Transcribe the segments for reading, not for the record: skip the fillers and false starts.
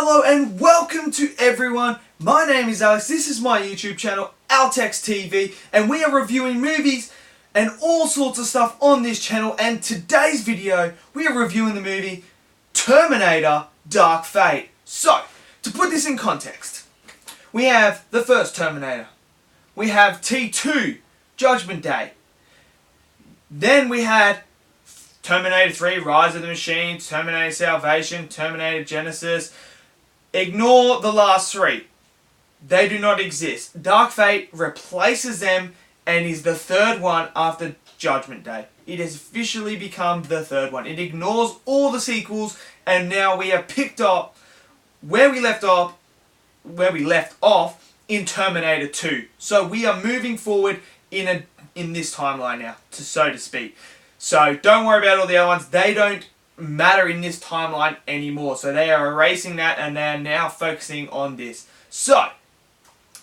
Hello and welcome to everyone. My name is Alex, this is my YouTube channel, Altex TV, and we are reviewing movies and all sorts of stuff on this channel, and today's video we are reviewing the movie Terminator Dark Fate. So, to put this in context, we have the first Terminator, we have T2, Judgment Day, then we had Terminator 3, Rise of the Machines, Terminator Salvation, Terminator Genesis. Ignore the last three. They do not exist. Dark Fate replaces them and is the third one after Judgment Day. It has officially become the third one. It ignores all the sequels, and now we have picked up where we left off in Terminator 2. So we are moving forward in this timeline now, so to speak. So don't worry about all the other ones. They don't matter in this timeline anymore. So they are erasing that and they are now focusing on this. So,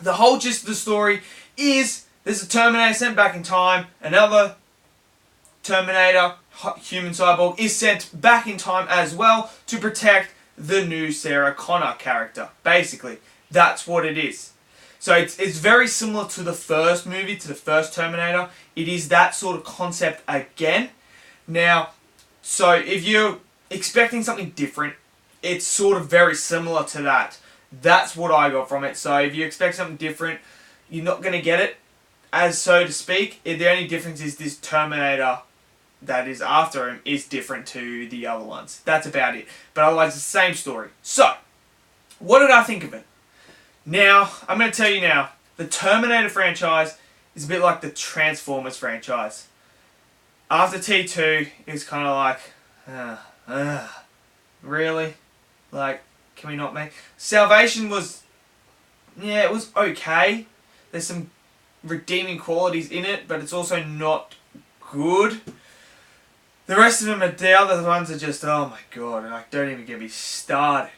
the whole gist of the story is there's a Terminator sent back in time. Another Terminator, human cyborg, is sent back in time as well to protect the new Sarah Connor character. Basically, that's what it is. So it's very similar to the first movie, to the first Terminator. It is that sort of concept again. Now, so if you're expecting something different, it's sort of very similar to that. That's what I got from it. So if you expect something different, you're not going to get it, as so to speak. The only difference is this Terminator that is after him is different to the other ones. That's about it. But otherwise, it's the same story. So, what did I think of it? Now, I'm going to tell you now, the Terminator franchise is a bit like the Transformers franchise. After T2, it's kind of like, really? Like, can we not make... Salvation was, yeah, it was okay. There's some redeeming qualities in it, but it's also not good. The rest of them, the other ones are just, oh my god, like, don't even get me started.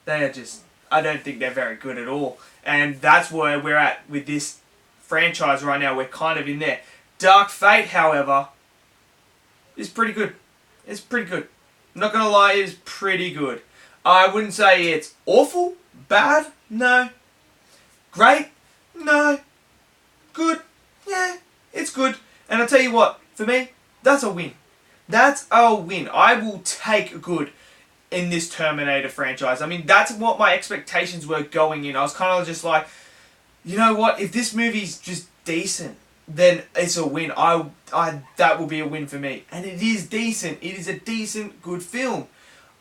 They are just... I don't think they're very good at all. And that's where we're at with this franchise right now. We're kind of in there. Dark Fate, however, is pretty good. It's pretty good. I'm not going to lie, it is pretty good. I wouldn't say it's awful, bad, no. Great, no. Good, yeah, it's good. And I'll tell you what, for me, that's a win. That's a win. I will take good in this Terminator franchise. I mean, that's what my expectations were going in. I was kind of just like, you know what? If this movie's just decent, then it's a win. That will be a win for me. And it is decent. It is a decent, good film.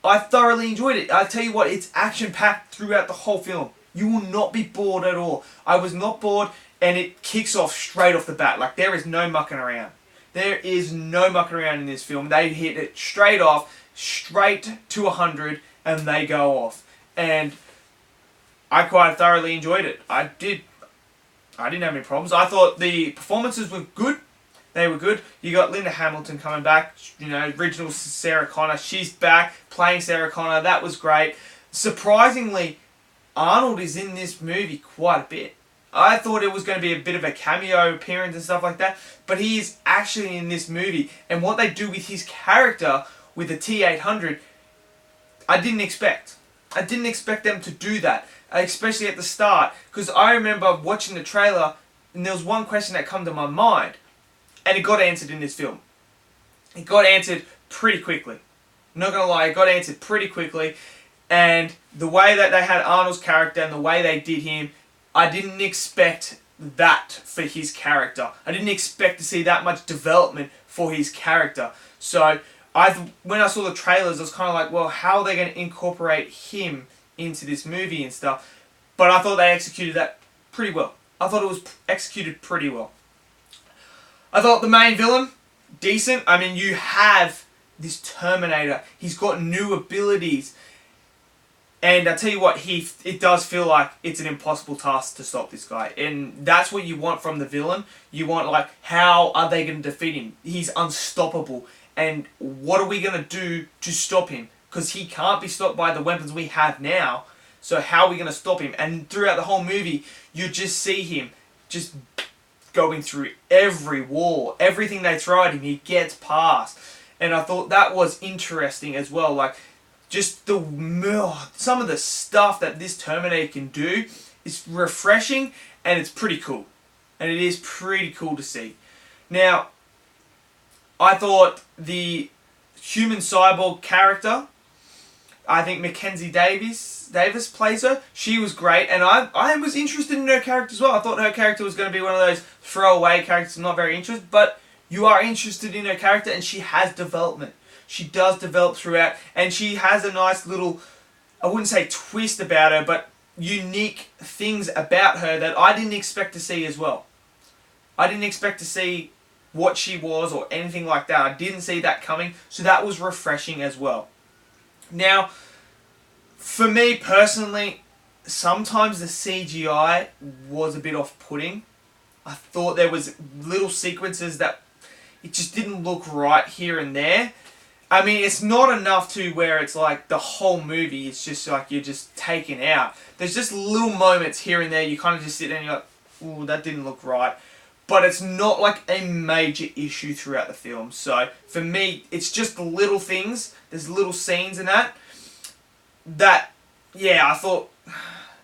I thoroughly enjoyed it. I tell you what, it's action-packed throughout the whole film. You will not be bored at all. I was not bored, and it kicks off straight off the bat. Like, there is no mucking around. There is no mucking around in this film. They hit it straight off, straight to 100, and they go off. And I quite thoroughly enjoyed it. I didn't have any problems. I thought the performances were good. They were good. You got Linda Hamilton coming back, you know, original Sarah Connor. She's back playing Sarah Connor. That was great. Surprisingly, Arnold is in this movie quite a bit. I thought it was going to be a bit of a cameo appearance and stuff like that, but he is actually in this movie. And what they do with his character with the T-800, I didn't expect. I didn't expect them to do that, especially at the start, because I remember watching the trailer and there was one question that came to my mind, and it got answered in this film. It got answered pretty quickly. I'm not going to lie, it got answered pretty quickly, and the way that they had Arnold's character and the way they did him, I didn't expect that for his character. I didn't expect to see that much development for his character. So when I saw the trailers, I was kind of like, well, how are they going to incorporate him into this movie and stuff? But I thought they executed that pretty well. I thought it was executed pretty well. I thought the main villain, decent. I mean, you have this Terminator. He's got new abilities. And I tell you what, it does feel like it's an impossible task to stop this guy. And that's what you want from the villain. You want, like, how are they going to defeat him? He's unstoppable. And what are we going to do to stop him? Because he can't be stopped by the weapons we have now. So how are we going to stop him? And throughout the whole movie, you just see him just going through every wall. Everything they throw at him, he gets past. And I thought that was interesting as well. Like, just some of the stuff that this Terminator can do is refreshing, and it's pretty cool. And it is pretty cool to see. Now, I thought the human cyborg character, I think Mackenzie Davis plays her. She was great, and I was interested in her character as well. I thought her character was going to be one of those throwaway characters I'm not very interested, but you are interested in her character, and she has development. She does develop throughout, and she has a nice little, I wouldn't say twist about her, but unique things about her that I didn't expect to see as well. I didn't expect to see what she was or anything like that. I didn't see that coming, so that was refreshing as well. Now, for me personally, sometimes the CGI was a bit off-putting. I thought there was little sequences that it just didn't look right here and there. I mean, it's not enough to where it's like the whole movie, it's just like you're just taken out. There's just little moments here and there, you kind of just sit there and you're like, ooh, that didn't look right. But it's not like a major issue throughout the film. So, for me, it's just the little things, there's little scenes in that, yeah, I thought,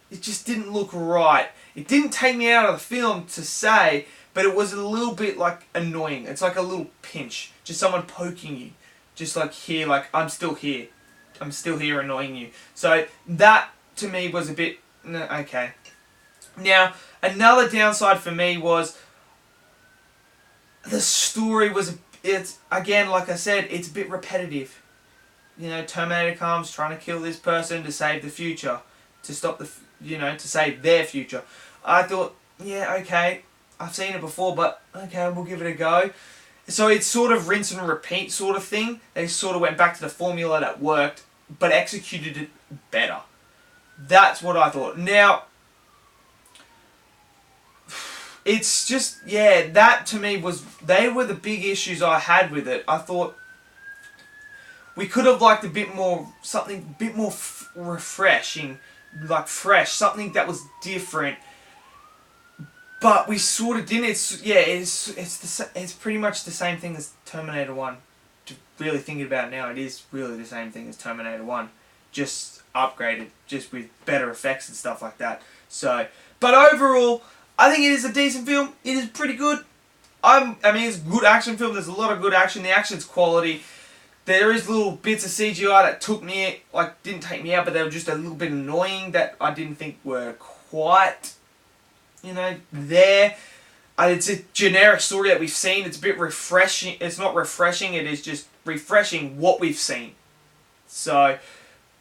it just didn't look right. It didn't take me out of the film to say, but it was a little bit like annoying. It's like a little pinch, just someone poking you. Just like here, like, I'm still here. I'm still here annoying you. So that, to me, was a bit, okay. Now, another downside for me was the story was, it's, again, like I said, it's a bit repetitive. You know, Terminator comes trying to kill this person to save the future. To stop the, to save their future. I thought, yeah, okay, I've seen it before, but okay, we'll give it a go. So it's sort of rinse and repeat sort of thing. They sort of went back to the formula that worked, but executed it better. That's what I thought. Now, it's just, yeah, that to me was, they were the big issues I had with it. I thought we could have liked a bit more, something a bit more refreshing, like fresh, something that was different. But we sort of didn't. It's pretty much the same thing as Terminator 1. To really thinking about it now, it is really the same thing as Terminator 1, just upgraded, just with better effects and stuff like that. So, but overall, I think it is a decent film. It is pretty good. I mean, it's a good action film. There's a lot of good action. The action's quality. There is little bits of CGI that didn't take me out, but they were just a little bit annoying that I didn't think were quite, there. It's a generic story that we've seen. It's a bit refreshing. It's not refreshing. It is just refreshing what we've seen. So,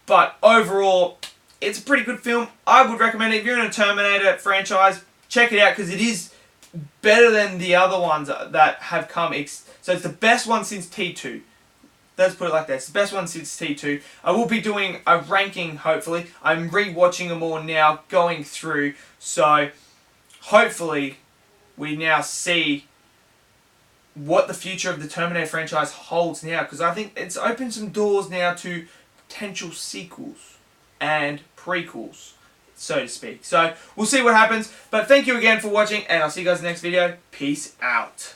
but overall, it's a pretty good film. I would recommend it. If you're in a Terminator franchise, check it out because it is better than the other ones that have come. So it's the best one since T2. Let's put it like that. It's the best one since T2. I will be doing a ranking, hopefully. I'm re-watching them all now, going through. So, hopefully, we now see what the future of the Terminator franchise holds now. Because I think it's opened some doors now to potential sequels and prequels, so to speak. So, we'll see what happens. But thank you again for watching, and I'll see you guys in the next video. Peace out.